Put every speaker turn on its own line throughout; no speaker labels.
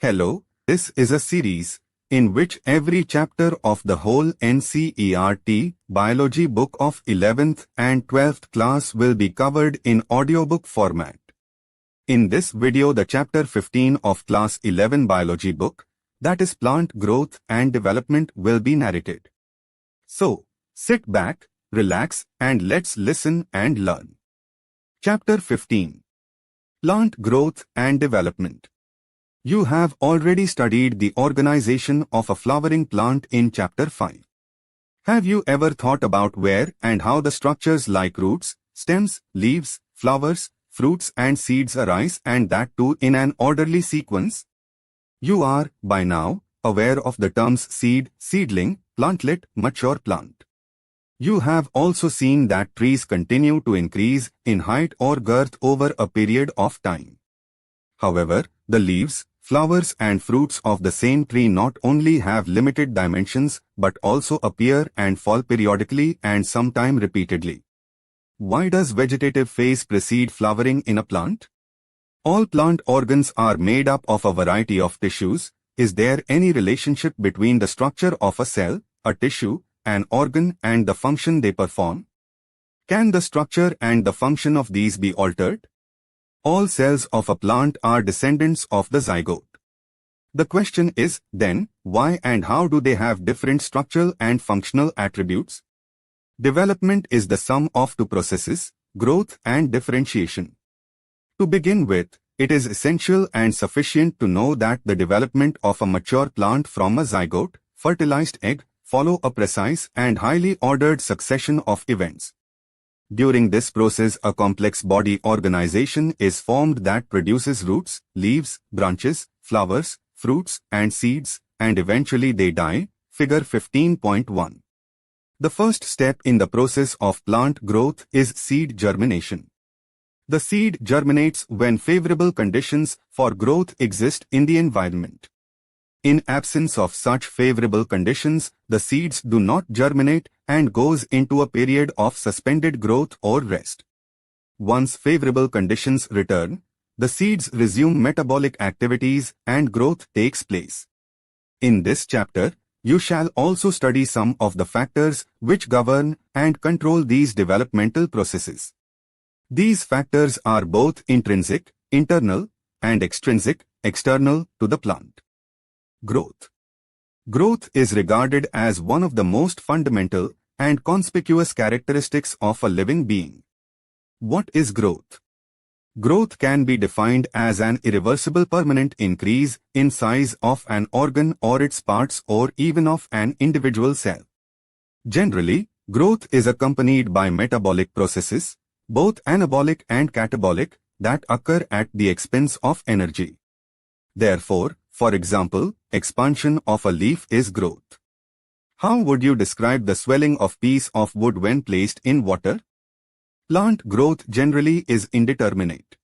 Hello, this is a series in which every chapter of the whole NCERT Biology book of 11th and 12th class will be covered in audiobook format. In this video, the chapter 15 of class 11 biology book, that is plant growth and development, will be narrated. So, sit back, relax, and let's listen and learn. Chapter 15. Plant growth and development. You have already studied the organization of a flowering plant in Chapter 5. Have you ever thought about where and how the structures like roots, stems, leaves, flowers, fruits and seeds arise, and that too in an orderly sequence? You are, by now, aware of the terms seed, seedling, plantlet, mature plant. You have also seen that trees continue to increase in height or girth over a period of time. However, the leaves, flowers and fruits of the same tree not only have limited dimensions but also appear and fall periodically and sometime repeatedly. Why does vegetative phase precede flowering in a plant? All plant organs are made up of a variety of tissues. Is there any relationship between the structure of a cell, a tissue, an organ and the function they perform? Can the structure and the function of these be altered? All cells of a plant are descendants of the zygote. The question is, then, why and how do they have different structural and functional attributes? Development is the sum of two processes, growth and differentiation. To begin with, it is essential and sufficient to know that the development of a mature plant from a zygote, fertilized egg, follow a precise and highly ordered succession of events. During this process, a complex body organization is formed that produces roots, leaves, branches, flowers, fruits, and seeds, and eventually they die. Figure 15.1. The first step in the process of plant growth is seed germination. The seed germinates when favorable conditions for growth exist in the environment. In absence of such favorable conditions, the seeds do not germinate and goes into a period of suspended growth or rest. Once favorable conditions return, the seeds resume metabolic activities and growth takes place. In this chapter, you shall also study some of the factors which govern and control these developmental processes. These factors are both intrinsic, internal, and extrinsic, external to the plant. Growth. Growth is regarded as one of the most fundamental and conspicuous characteristics of a living being. What is growth? Growth can be defined as an irreversible permanent increase in size of an organ or its parts or even of an individual cell. Generally, growth is accompanied by metabolic processes, both anabolic and catabolic, that occur at the expense of energy. Therefore, for example, expansion of a leaf is growth. How would you describe the swelling of a piece of wood when placed in water? Plant growth generally is indeterminate.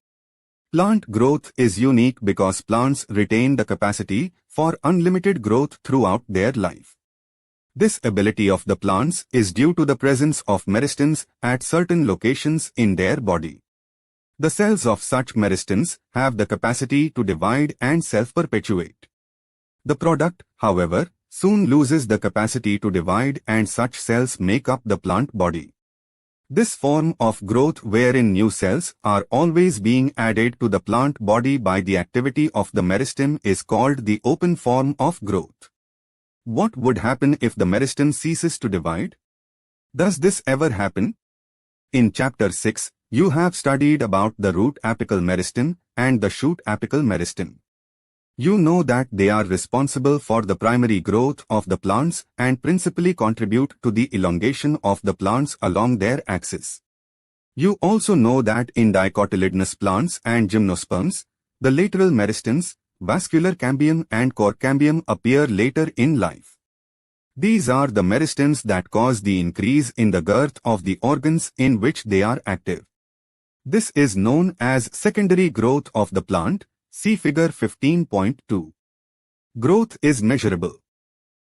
Plant growth is unique because plants retain the capacity for unlimited growth throughout their life. This ability of the plants is due to the presence of meristems at certain locations in their body. The cells of such meristems have the capacity to divide and self-perpetuate. The product, however, soon loses the capacity to divide and such cells make up the plant body. This form of growth wherein new cells are always being added to the plant body by the activity of the meristem is called the open form of growth. What would happen if the meristem ceases to divide? Does this ever happen? In Chapter 6, you have studied about the root apical meristem and the shoot apical meristem. You know that they are responsible for the primary growth of the plants and principally contribute to the elongation of the plants along their axis. You also know that in dicotyledonous plants and gymnosperms, the lateral meristems, vascular cambium and core cambium, appear later in life. These are the meristems that cause the increase in the girth of the organs in which they are active. This is known as secondary growth of the plant. See figure 15.2. Growth is measurable.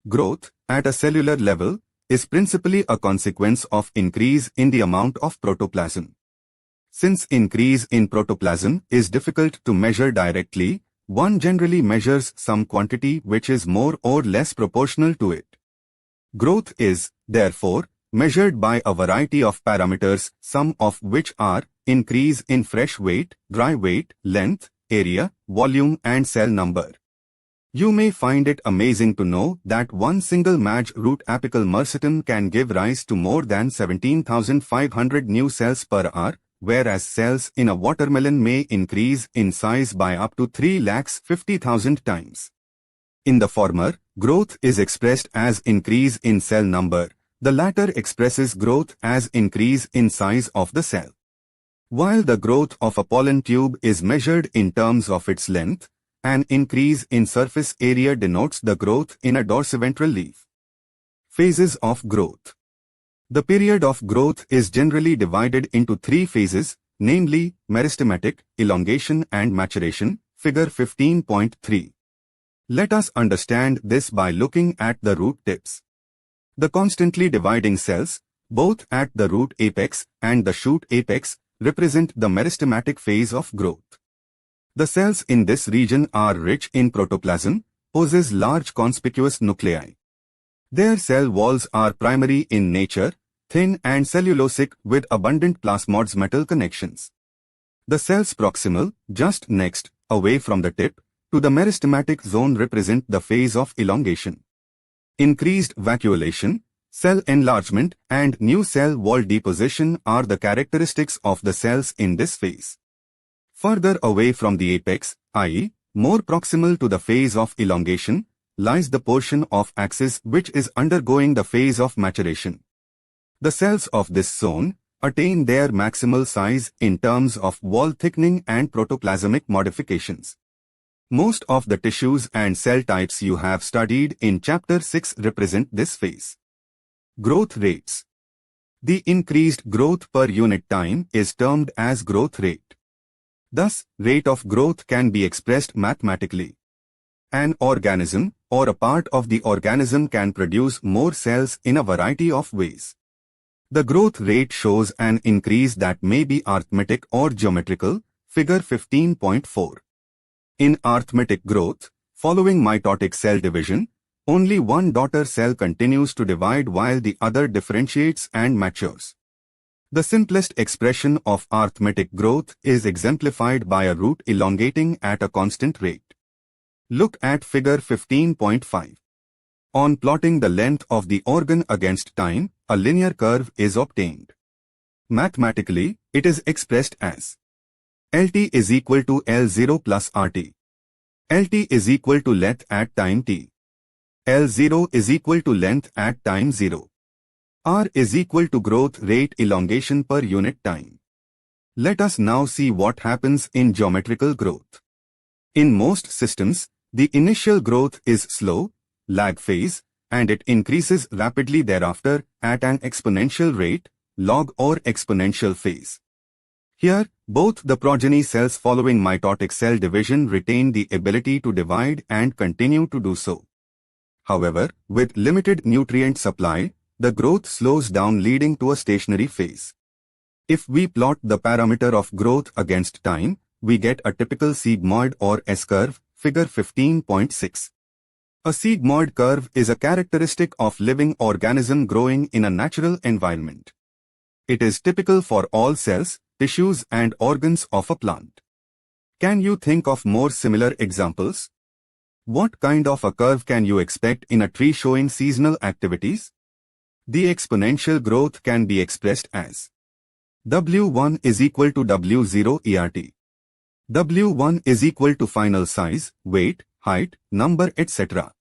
Growth, at a cellular level, is principally a consequence of increase in the amount of protoplasm. Since increase in protoplasm is difficult to measure directly, one generally measures some quantity which is more or less proportional to it. Growth is, therefore, measured by a variety of parameters, some of which are increase in fresh weight, dry weight, length, area, volume and cell number. You may find it amazing to know that one single MAG root apical myrcetum can give rise to more than 17,500 new cells per hour, whereas cells in a watermelon may increase in size by up to 350,000 times. In the former, growth is expressed as increase in cell number. The latter expresses growth as increase in size of the cell. While the growth of a pollen tube is measured in terms of its length, an increase in surface area denotes the growth in a dorsiventral leaf. Phases of growth. The period of growth is generally divided into three phases, namely meristematic, elongation and maturation, figure 15.3. Let us understand this by looking at the root tips. The constantly dividing cells, both at the root apex and the shoot apex, represent the meristematic phase of growth. The cells in this region are rich in protoplasm, possess large conspicuous nuclei. Their cell walls are primary in nature, thin and cellulosic with abundant plasmods metal connections. The cells proximal, just next, away from the tip, to the meristematic zone represent the phase of elongation. Increased vacuolation, cell enlargement and new cell wall deposition are the characteristics of the cells in this phase. Further away from the apex, i.e., more proximal to the phase of elongation, lies the portion of axis which is undergoing the phase of maturation. The cells of this zone attain their maximal size in terms of wall thickening and protoplasmic modifications. Most of the tissues and cell types you have studied in Chapter 6 represent this phase. Growth rates. The increased growth per unit time is termed as growth rate. Thus, rate of growth can be expressed mathematically. An organism or a part of the organism can produce more cells in a variety of ways. The growth rate shows an increase that may be arithmetic or geometrical, figure 15.4. In arithmetic growth, following mitotic cell division, only one daughter cell continues to divide while the other differentiates and matures. The simplest expression of arithmetic growth is exemplified by a root elongating at a constant rate. Look at figure 15.5. On plotting the length of the organ against time, a linear curve is obtained. Mathematically, it is expressed as LT is equal to L0 plus RT. LT is equal to length at time t. L0 is equal to length at time 0. R is equal to growth rate elongation per unit time. Let us now see what happens in geometrical growth. In most systems, the initial growth is slow, lag phase, and it increases rapidly thereafter at an exponential rate, log or exponential phase. Here, both the progeny cells following mitotic cell division retain the ability to divide and continue to do so. However, with limited nutrient supply, the growth slows down leading to a stationary phase. If we plot the parameter of growth against time, we get a typical sigmoid or S-curve, figure 15.6. A sigmoid curve is a characteristic of living organism growing in a natural environment. It is typical for all cells, tissues and organs of a plant. Can you think of more similar examples? What kind of a curve can you expect in a tree showing seasonal activities? The exponential growth can be expressed as W1 is equal to W0 ERT. W1 is equal to final size, weight, height, number, etc.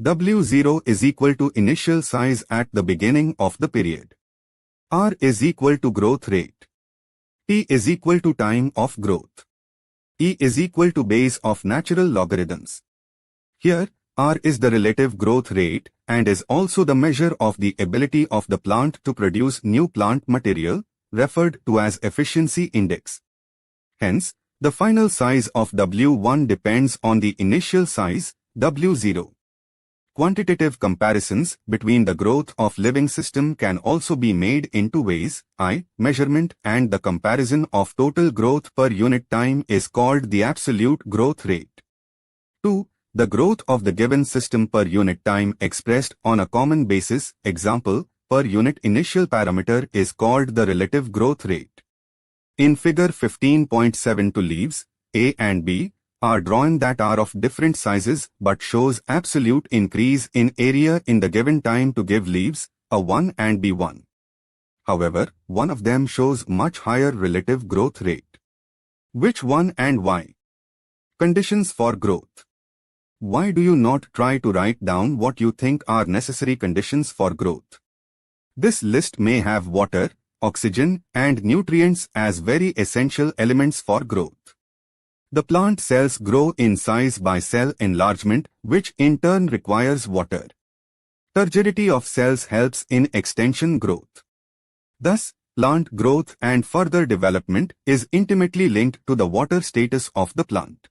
W0 is equal to initial size at the beginning of the period. R is equal to growth rate. T is equal to time of growth. E is equal to base of natural logarithms. Here, R is the relative growth rate and is also the measure of the ability of the plant to produce new plant material, referred to as efficiency index. Hence, the final size of W1 depends on the initial size, W0. Quantitative comparisons between the growth of living system can also be made in two ways. Measurement and the comparison of total growth per unit time is called the absolute growth rate. 2. The growth of the given system per unit time expressed on a common basis, example, per unit initial parameter is called the relative growth rate. In figure 15.7, two leaves, A and B, are drawn that are of different sizes but shows absolute increase in area in the given time to give leaves, A1 and B1. However, one of them shows much higher relative growth rate. Which one and why? Conditions for growth. Why do you not try to write down what you think are necessary conditions for growth? This list may have water, oxygen, and nutrients as very essential elements for growth. The plant cells grow in size by cell enlargement, which in turn requires water. Turgidity of cells helps in extension growth. Thus, plant growth and further development is intimately linked to the water status of the plant.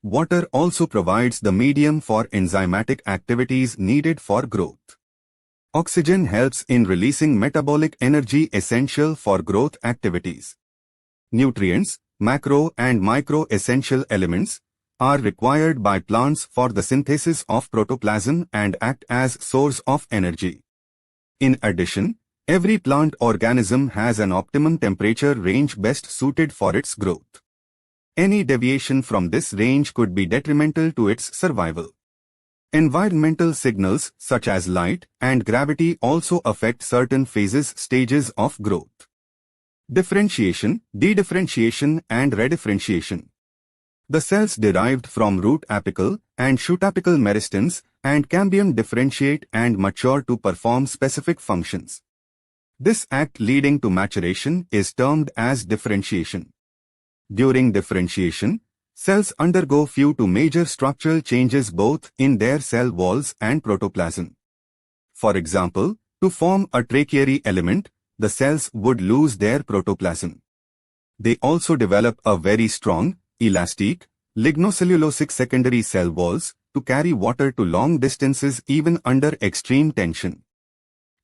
Water also provides the medium for enzymatic activities needed for growth. Oxygen helps in releasing metabolic energy essential for growth activities. Nutrients, macro and micro essential elements, are required by plants for the synthesis of protoplasm and act as source of energy. In addition, every plant organism has an optimum temperature range best suited for its growth. Any deviation from this range could be detrimental to its survival. Environmental signals such as light and gravity also affect certain stages of growth. Differentiation, dedifferentiation and redifferentiation. The cells derived from root apical and shoot apical meristems and cambium differentiate and mature to perform specific functions. This act leading to maturation is termed as differentiation. During differentiation, cells undergo few to major structural changes both in their cell walls and protoplasm. For example, to form a tracheary element, the cells would lose their protoplasm. They also develop a very strong, elastic, lignocellulosic secondary cell walls to carry water to long distances even under extreme tension.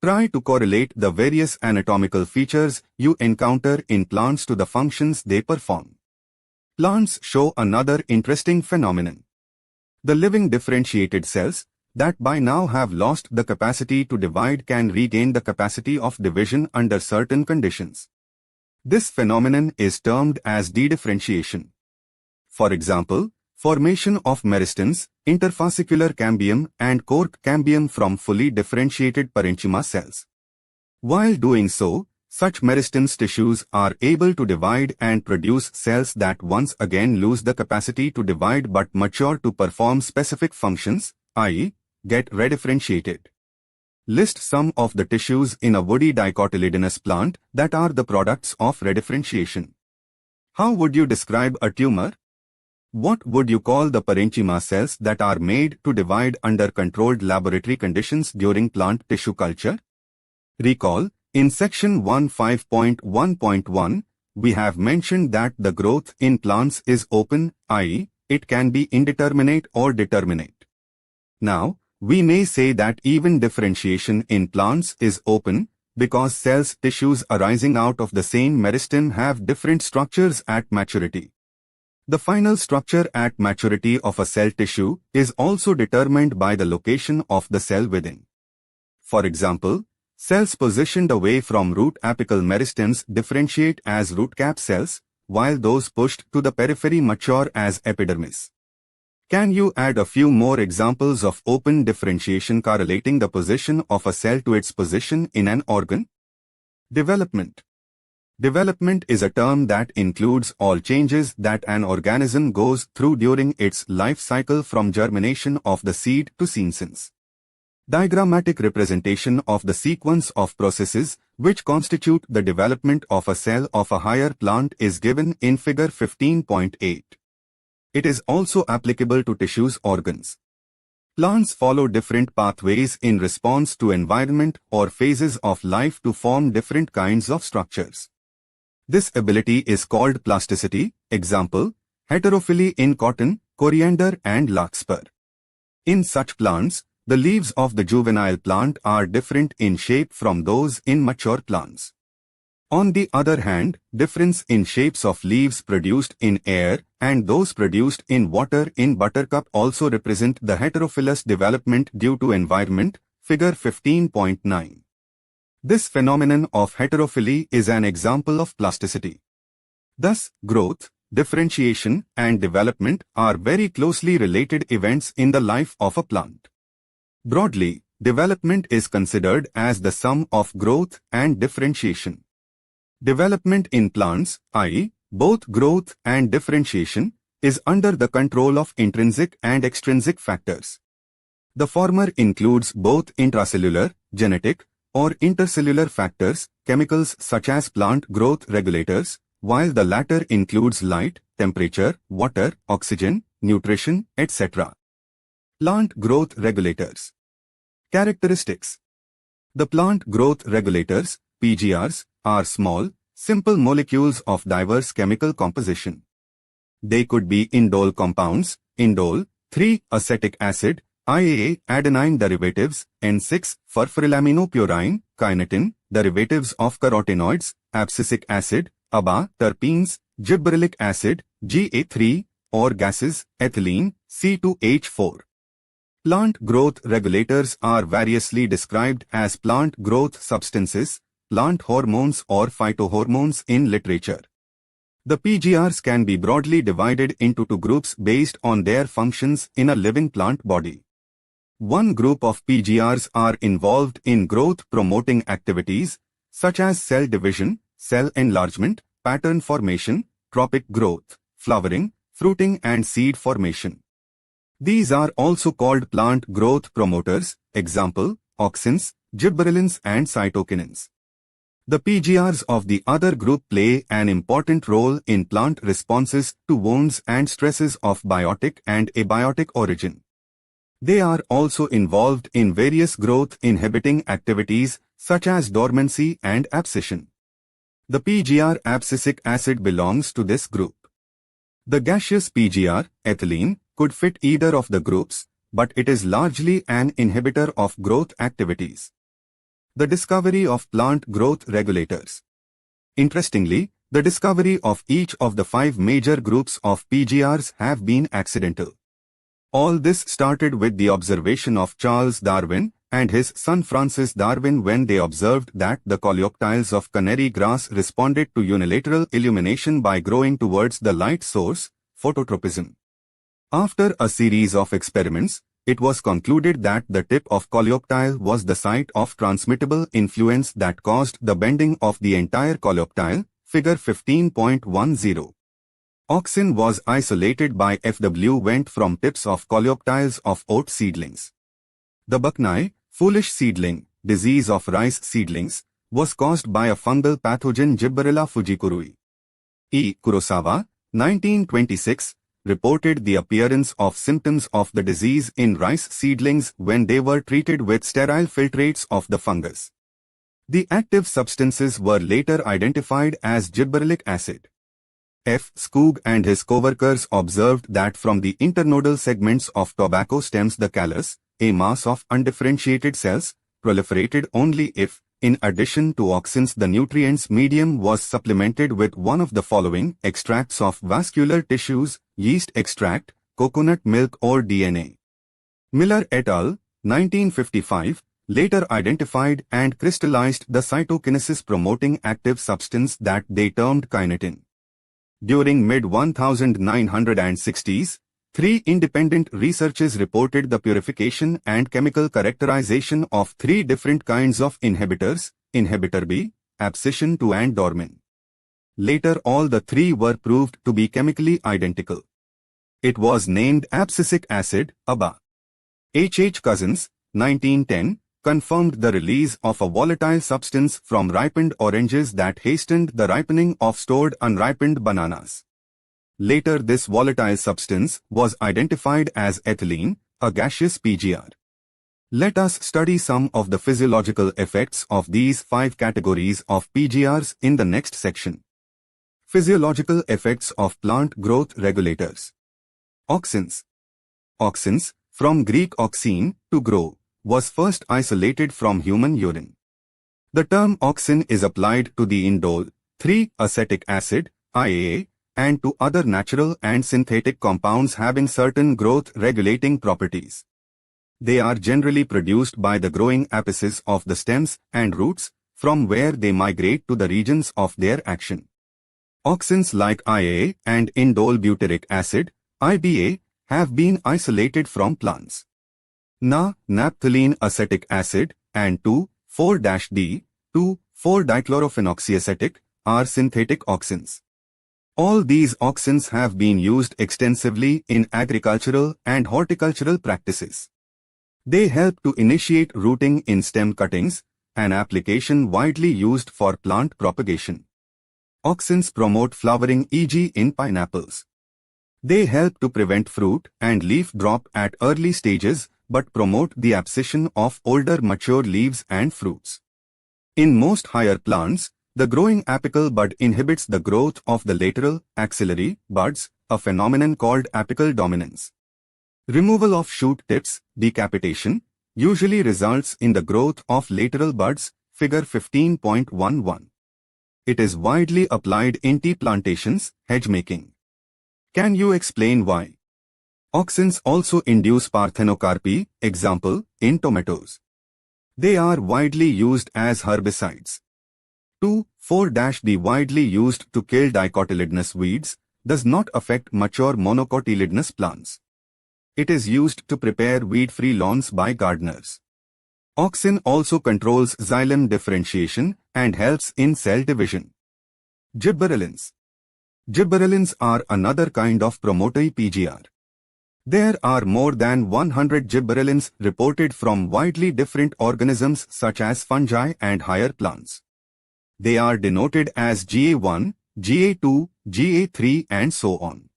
Try to correlate the various anatomical features you encounter in plants to the functions they perform. Plants show another interesting phenomenon. The living differentiated cells that by now have lost the capacity to divide can regain the capacity of division under certain conditions. This phenomenon is termed as dedifferentiation. For example, formation of meristems, interfascicular cambium and cork cambium from fully differentiated parenchyma cells. While doing so, such meristems tissues are able to divide and produce cells that once again lose the capacity to divide but mature to perform specific functions, i.e., get redifferentiated. List some of the tissues in a woody dicotyledonous plant that are the products of redifferentiation. How would you describe a tumor? What would you call the parenchyma cells that are made to divide under controlled laboratory conditions during plant tissue culture? Recall, in section 15.1.1, we have mentioned that the growth in plants is open, i.e., it can be indeterminate or determinate. Now, we may say that even differentiation in plants is open, because cells tissues arising out of the same meristem have different structures at maturity. The final structure at maturity of a cell tissue is also determined by the location of the cell within. For example, cells positioned away from root apical meristems differentiate as root cap cells, while those pushed to the periphery mature as epidermis. Can you add a few more examples of open differentiation correlating the position of a cell to its position in an organ? Development. Development is a term that includes all changes that an organism goes through during its life cycle from germination of the seed to senescence. Diagrammatic representation of the sequence of processes which constitute the development of a cell of a higher plant is given in figure 15.8. It is also applicable to tissues organs. Plants follow different pathways in response to environment or phases of life to form different kinds of structures. This ability is called plasticity, example, heterophyly in cotton, coriander and larkspur. In such plants, the leaves of the juvenile plant are different in shape from those in mature plants. On the other hand, difference in shapes of leaves produced in air and those produced in water in buttercup also represent the heterophyllous development due to environment, figure 15.9. This phenomenon of heterophyly is an example of plasticity. Thus, growth, differentiation, and development are very closely related events in the life of a plant. Broadly, development is considered as the sum of growth and differentiation. Development in plants, i.e., both growth and differentiation, is under the control of intrinsic and extrinsic factors. The former includes both intracellular, genetic, or intercellular factors, chemicals such as plant growth regulators, while the latter includes light, temperature, water, oxygen, nutrition, etc. Plant growth regulators. Characteristics. The plant growth regulators, PGRs, are small, simple molecules of diverse chemical composition. They could be indole compounds, indole, 3-acetic acid, IAA adenine derivatives, N6 furfurylaminopurine, kinetin, derivatives of carotenoids, abscisic acid, ABA, terpenes, gibberellic acid, GA3, or gases, ethylene, C2H4. Plant growth regulators are variously described as plant growth substances, plant hormones or phytohormones in literature. The PGRs can be broadly divided into two groups based on their functions in a living plant body. One group of PGRs are involved in growth-promoting activities, such as cell division, cell enlargement, pattern formation, tropic growth, flowering, fruiting and seed formation. These are also called plant growth promoters, example, auxins, gibberellins and cytokinins. The PGRs of the other group play an important role in plant responses to wounds and stresses of biotic and abiotic origin. They are also involved in various growth-inhibiting activities such as dormancy and abscission. The PGR abscisic acid belongs to this group. The gaseous PGR, ethylene, could fit either of the groups, but it is largely an inhibitor of growth activities. The discovery of plant growth regulators. Interestingly, the discovery of each of the 5 major groups of PGRs have been accidental. All this started with the observation of Charles Darwin and his son Francis Darwin when they observed that the coleoptiles of canary grass responded to unilateral illumination by growing towards the light source, phototropism. After a series of experiments, it was concluded that the tip of coleoptile was the site of transmittable influence that caused the bending of the entire coleoptile, figure 15.10. Auxin was isolated by F.W. Wendt from tips of coleoptiles of oat seedlings. The Buckeye, foolish seedling, disease of rice seedlings, was caused by a fungal pathogen Gibberella fujikurui. E. Kurosawa, 1926, reported the appearance of symptoms of the disease in rice seedlings when they were treated with sterile filtrates of the fungus. The active substances were later identified as gibberellic acid. F. Skoog and his co-workers observed that from the internodal segments of tobacco stems the callus, a mass of undifferentiated cells, proliferated only if, in addition to auxins, the nutrients medium was supplemented with one of the following extracts of vascular tissues, yeast extract, coconut milk or DNA. Miller et al., 1955, later identified and crystallized the cytokinesis-promoting active substance that they termed kinetin. During mid-1960s, 3 independent researchers reported the purification and chemical characterization of 3 different kinds of inhibitors, inhibitor B, abscission 2 and dormin. Later all the 3 were proved to be chemically identical. It was named abscisic acid, ABA. H. Cousins, 1910, confirmed the release of a volatile substance from ripened oranges that hastened the ripening of stored unripened bananas. Later this volatile substance was identified as ethylene, a gaseous PGR. Let us study some of the physiological effects of these 5 categories of PGRs in the next section. Physiological effects of plant growth regulators. Auxins. Auxins, from Greek oxine, to grow, was first isolated from human urine. The term auxin is applied to the indole, 3-acetic acid, IAA, and to other natural and synthetic compounds having certain growth-regulating properties. They are generally produced by the growing apices of the stems and roots, from where they migrate to the regions of their action. Auxins like IAA and indole butyric acid, IBA, have been isolated from plants. Naphthalene acetic acid and 2,4-D, 2,4-dichlorophenoxyacetic, are synthetic auxins. All these auxins have been used extensively in agricultural and horticultural practices. They help to initiate rooting in stem cuttings, an application widely used for plant propagation. Auxins promote flowering, e.g. in pineapples. They help to prevent fruit and leaf drop at early stages but promote the abscission of older mature leaves and fruits. In most higher plants, the growing apical bud inhibits the growth of the lateral, axillary buds, a phenomenon called apical dominance. Removal of shoot tips, decapitation, usually results in the growth of lateral buds, figure 15.11. It is widely applied in tea plantations, hedge making. Can you explain why? Auxins also induce parthenocarpy, example, in tomatoes. They are widely used as herbicides. 2,4-D widely used to kill dicotyledonous weeds, does not affect mature monocotyledonous plants. It is used to prepare weed-free lawns by gardeners. Auxin also controls xylem differentiation and helps in cell division. Gibberellins. Gibberellins are another kind of promoter PGR. There are more than 100 gibberellins reported from widely different organisms such as fungi and higher plants. They are denoted as GA1, GA2, GA3 and so on.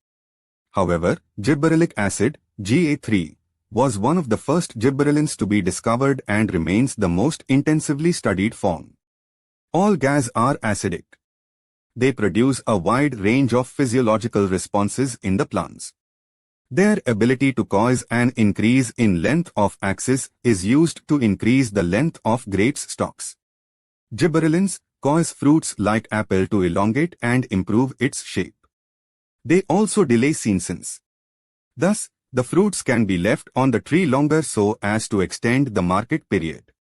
However, gibberellic acid, GA3, was one of the first gibberellins to be discovered and remains the most intensively studied form. All gas are acidic. They produce a wide range of physiological responses in the plants. Their ability to cause an increase in length of axis is used to increase the length of grapes stalks. Gibberellins cause fruits like apple to elongate and improve its shape. They also delay senescence. Thus, the fruits can be left on the tree longer so as to extend the market period.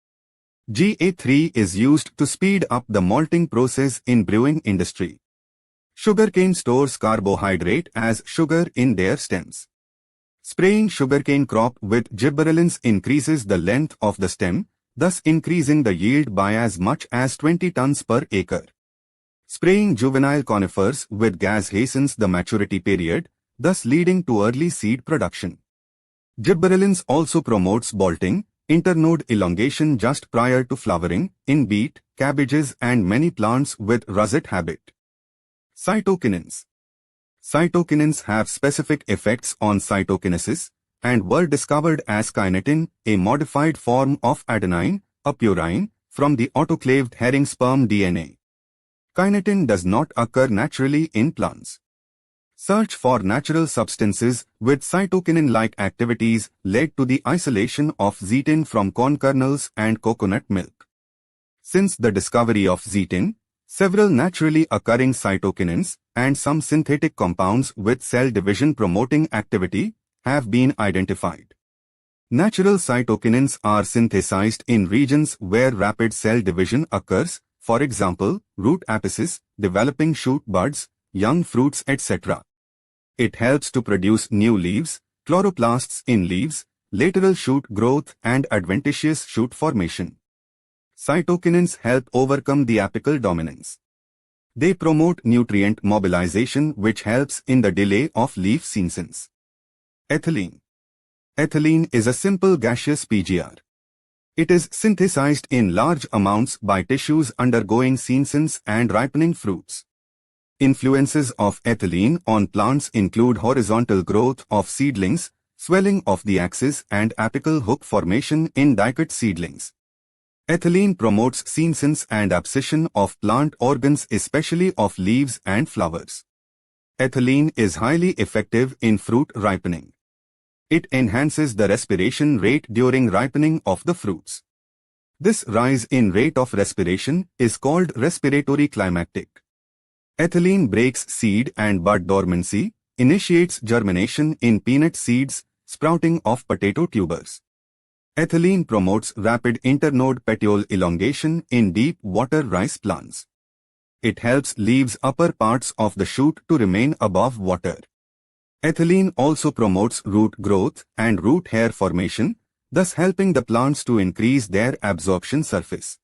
GA3 is used to speed up the malting process in brewing industry. Sugarcane stores carbohydrate as sugar in their stems. Spraying sugarcane crop with gibberellins increases the length of the stem, thus increasing the yield by as much as 20 tons per acre. Spraying juvenile conifers with gas hastens the maturity period, thus leading to early seed production. Gibberellins also promotes bolting, internode elongation just prior to flowering, in beet, cabbages and many plants with russet habit. Cytokinins. Cytokinins have specific effects on cytokinesis and were discovered as kinetin, a modified form of adenine, a purine, from the autoclaved herring sperm DNA. Kinetin does not occur naturally in plants. Search for natural substances with cytokinin-like activities led to the isolation of zeatin from corn kernels and coconut milk. Since the discovery of zeatin, several naturally occurring cytokinins and some synthetic compounds with cell division promoting activity have been identified. Natural cytokinins are synthesized in regions where rapid cell division occurs, for example, root apices, developing shoot buds, young fruits, etc. It helps to produce new leaves, chloroplasts in leaves, lateral shoot growth and adventitious shoot formation. Cytokinins help overcome the apical dominance. They promote nutrient mobilization which helps in the delay of leaf senescence. Ethylene. Ethylene is a simple gaseous PGR. It is synthesized in large amounts by tissues undergoing senescence and ripening fruits. Influences of ethylene on plants include horizontal growth of seedlings, swelling of the axis and apical hook formation in dicot seedlings. Ethylene promotes senescence and abscission of plant organs, especially of leaves and flowers. Ethylene is highly effective in fruit ripening. It enhances the respiration rate during ripening of the fruits. This rise in rate of respiration is called respiratory climactic. Ethylene breaks seed and bud dormancy, initiates germination in peanut seeds, sprouting of potato tubers. Ethylene promotes rapid internode petiole elongation in deep water rice plants. It helps leaves upper parts of the shoot to remain above water. Ethylene also promotes root growth and root hair formation, thus helping the plants to increase their absorption surface.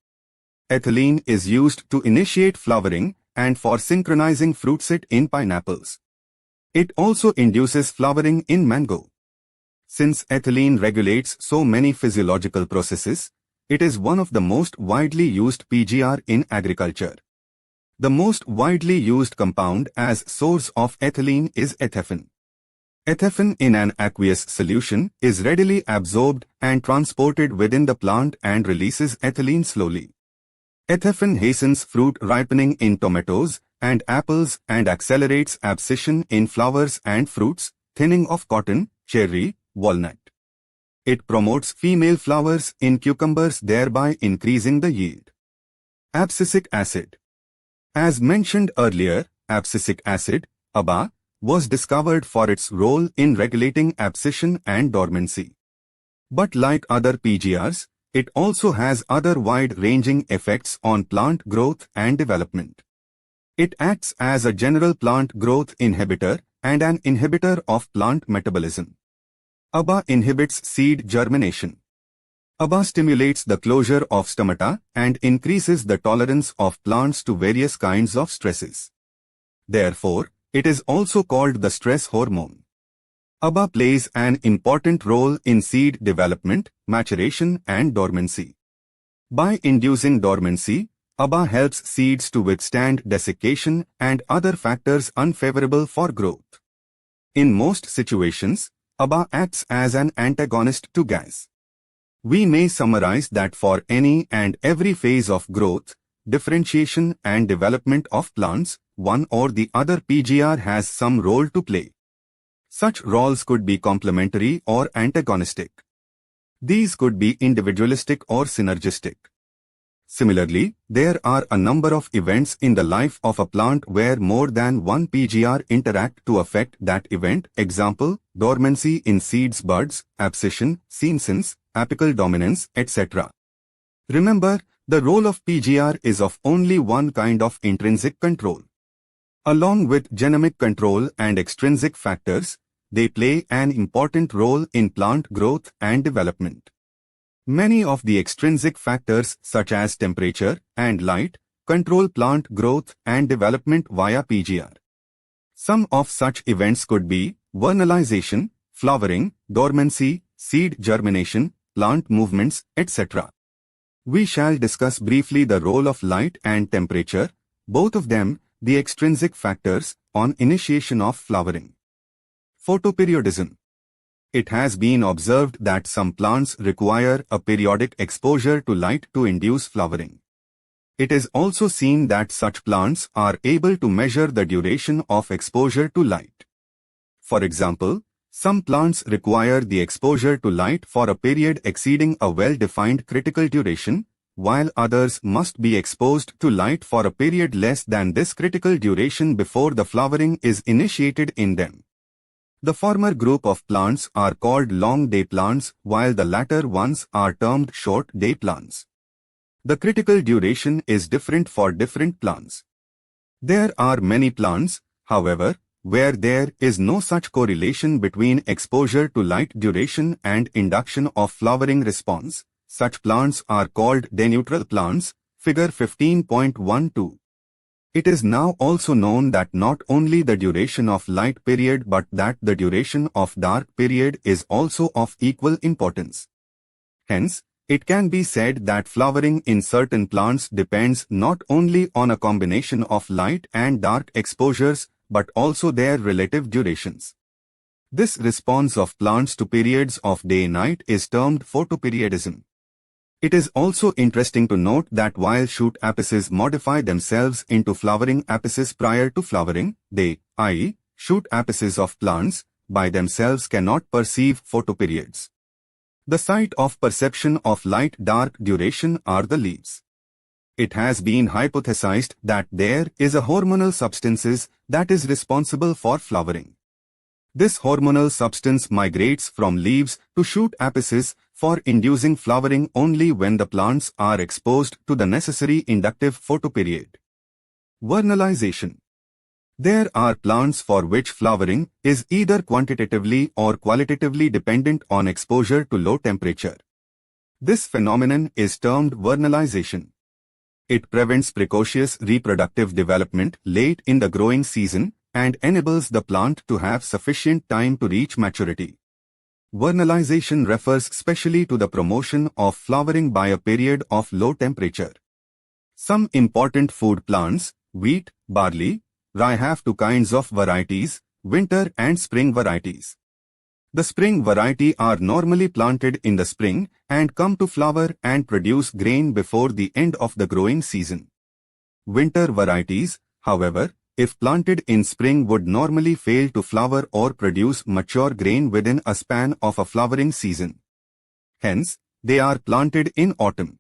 Ethylene is used to initiate flowering and for synchronizing fruit set in pineapples. It also induces flowering in mango. Since ethylene regulates so many physiological processes, it is one of the most widely used PGR in agriculture. The most widely used compound as source of ethylene is ethephen. Ethephen in an aqueous solution is readily absorbed and transported within the plant and releases ethylene slowly. Ethephen hastens fruit ripening in tomatoes and apples and accelerates abscission in flowers and fruits, thinning of cotton, cherry, walnut. It promotes female flowers in cucumbers, thereby increasing the yield. Abscisic acid. As mentioned earlier, abscisic acid, ABA, was discovered for its role in regulating abscission and dormancy. But like other PGRs, it also has other wide-ranging effects on plant growth and development. It acts as a general plant growth inhibitor and an inhibitor of plant metabolism. ABA inhibits seed germination. ABA stimulates the closure of stomata and increases the tolerance of plants to various kinds of stresses. Therefore, it is also called the stress hormone. ABA plays an important role in seed development, maturation and dormancy. By inducing dormancy, ABA helps seeds to withstand desiccation and other factors unfavorable for growth. In most situations, ABA acts as an antagonist to gas. We may summarize that for any and every phase of growth, differentiation and development of plants, one or the other PGR has some role to play. Such roles could be complementary or antagonistic. These could be individualistic or synergistic. Similarly, there are a number of events in the life of a plant where more than one PGR interact to affect that event. Example, dormancy in seeds, buds, abscission, senescence, apical dominance, etc. Remember, the role of PGR is of only one kind of intrinsic control. Along with genomic control and extrinsic factors, they play an important role in plant growth and development. Many of the extrinsic factors such as temperature and light control plant growth and development via PGR. Some of such events could be vernalization, flowering, dormancy, seed germination, plant movements, etc. We shall discuss briefly the role of light and temperature, both of them the extrinsic factors, on initiation of flowering. Photoperiodism. It has been observed that some plants require a periodic exposure to light to induce flowering. It is also seen that such plants are able to measure the duration of exposure to light. For example, some plants require the exposure to light for a period exceeding a well-defined critical duration, while others must be exposed to light for a period less than this critical duration before the flowering is initiated in them. The former group of plants are called long day plants, while the latter ones are termed short day plants. The critical duration is different for different plants. There are many plants, however, where there is no such correlation between exposure to light duration and induction of flowering response. Such plants are called day-neutral plants, figure 15.12. It is now also known that not only the duration of light period but that the duration of dark period is also of equal importance. Hence, it can be said that flowering in certain plants depends not only on a combination of light and dark exposures but also their relative durations. This response of plants to periods of day-night is termed photoperiodism. It is also interesting to note that while shoot apices modify themselves into flowering apices prior to flowering, they, i.e., shoot apices of plants, by themselves cannot perceive photoperiods. The site of perception of light-dark duration are the leaves. It has been hypothesized that there is a hormonal substance that is responsible for flowering. This hormonal substance migrates from leaves to shoot apices for inducing flowering only when the plants are exposed to the necessary inductive photoperiod. Vernalization. There are plants for which flowering is either quantitatively or qualitatively dependent on exposure to low temperature. This phenomenon is termed vernalization. It prevents precocious reproductive development late in the growing season and enables the plant to have sufficient time to reach maturity. Vernalization refers specially to the promotion of flowering by a period of low temperature. Some important food plants, wheat, barley, rye have two kinds of varieties, winter and spring varieties. The spring variety are normally planted in the spring and come to flower and produce grain before the end of the growing season. Winter varieties, however, if planted in spring would normally fail to flower or produce mature grain within a span of a flowering season. Hence, they are planted in autumn.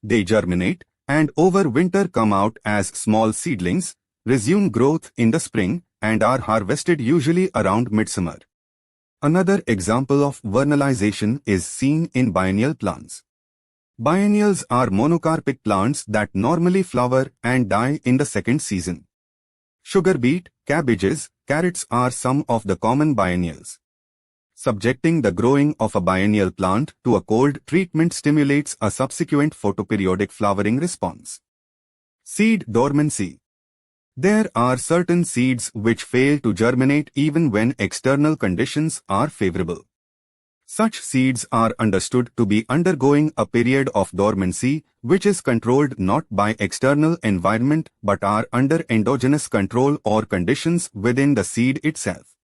They germinate and over winter come out as small seedlings, resume growth in the spring, and are harvested usually around midsummer. Another example of vernalization is seen in biennial plants. Biennials are monocarpic plants that normally flower and die in the second season. Sugar beet, cabbages, carrots are some of the common biennials. Subjecting the growing of a biennial plant to a cold treatment stimulates a subsequent photoperiodic flowering response. Seed dormancy. There are certain seeds which fail to germinate even when external conditions are favorable. Such seeds are understood to be undergoing a period of dormancy which is controlled not by external environment but are under endogenous control or conditions within the seed itself.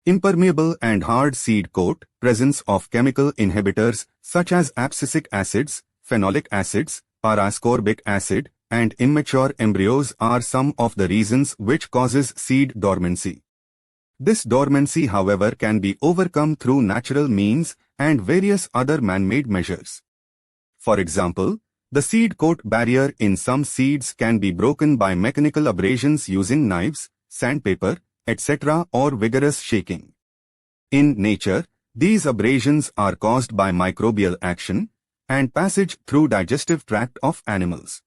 Impermeable and hard seed coat, presence of chemical inhibitors such as abscisic acids, phenolic acids, parascorbic acid, and immature embryos are some of the reasons which causes seed dormancy. This dormancy, however, can be overcome through natural means and various other man-made measures. For example, the seed coat barrier in some seeds can be broken by mechanical abrasions using knives, sandpaper, etc. or vigorous shaking. In nature, these abrasions are caused by microbial action and passage through digestive tract of animals.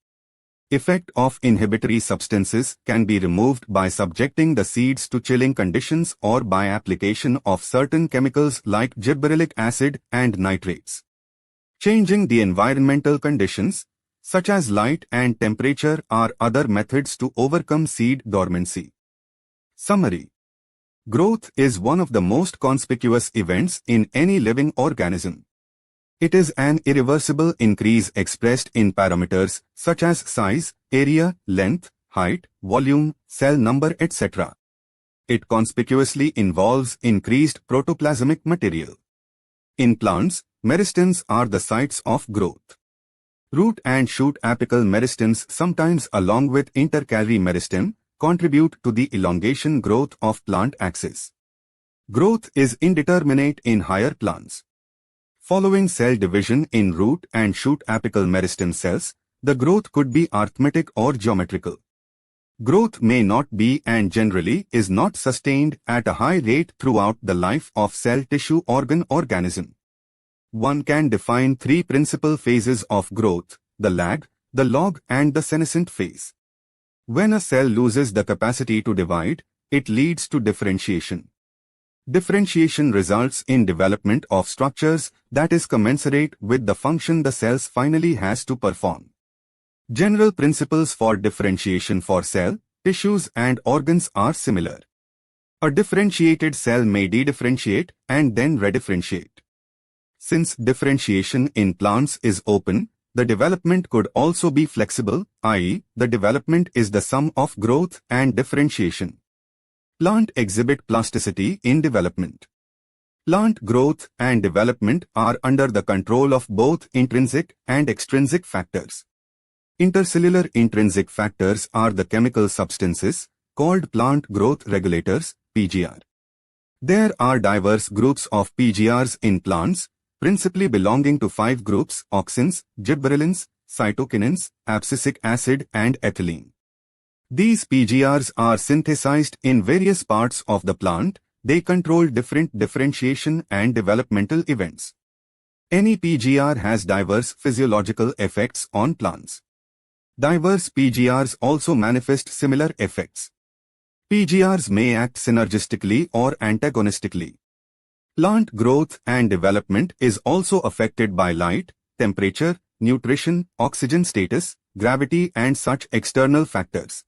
Effect of inhibitory substances can be removed by subjecting the seeds to chilling conditions or by application of certain chemicals like gibberellic acid and nitrates. Changing the environmental conditions, such as light and temperature, are other methods to overcome seed dormancy. Summary. Growth is one of the most conspicuous events in any living organism. It is an irreversible increase expressed in parameters such as size, area, length, height, volume, cell number, etc. It conspicuously involves increased protoplasmic material. In plants, meristems are the sites of growth. Root and shoot apical meristems, sometimes along with intercalary meristem, contribute to the elongation growth of plant axis. Growth is indeterminate in higher plants. Following cell division in root and shoot apical meristem cells, the growth could be arithmetic or geometrical. Growth may not be and generally is not sustained at a high rate throughout the life of cell tissue organism. One can define three principal phases of growth: the lag, the log, and the senescent phase. When a cell loses the capacity to divide, it leads to differentiation. Differentiation results in development of structures that is commensurate with the function the cells finally has to perform. General principles for differentiation for cell, tissues and organs are similar. A differentiated cell may dedifferentiate and then redifferentiate. Since differentiation in plants is open, the development could also be flexible, i.e., the development is the sum of growth and differentiation. Plant exhibit plasticity in development. Plant growth and development are under the control of both intrinsic and extrinsic factors. Intercellular intrinsic factors are the chemical substances called plant growth regulators, PGR. There are diverse groups of PGRs in plants, principally belonging to 5 groups: auxins, gibberellins, cytokinins, abscisic acid and ethylene. These PGRs are synthesized in various parts of the plant. They control different differentiation and developmental events. Any PGR has diverse physiological effects on plants. Diverse PGRs also manifest similar effects. PGRs may act synergistically or antagonistically. Plant growth and development is also affected by light, temperature, nutrition, oxygen status, gravity and such external factors.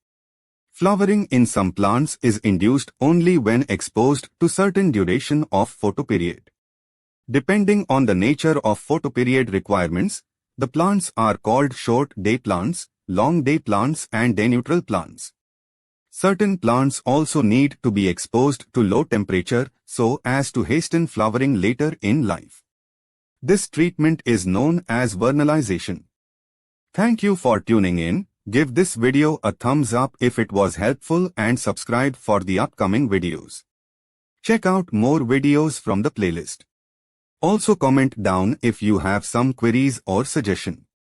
Flowering in some plants is induced only when exposed to certain duration of photoperiod. Depending on the nature of photoperiod requirements, the plants are called short day plants, long day plants and day neutral plants. Certain plants also need to be exposed to low temperature so as to hasten flowering later in life. This treatment is known as vernalization. Thank you for tuning in. Give this video a thumbs up if it was helpful and subscribe for the upcoming videos. Check out more videos from the playlist. Also comment down if you have some queries or suggestion.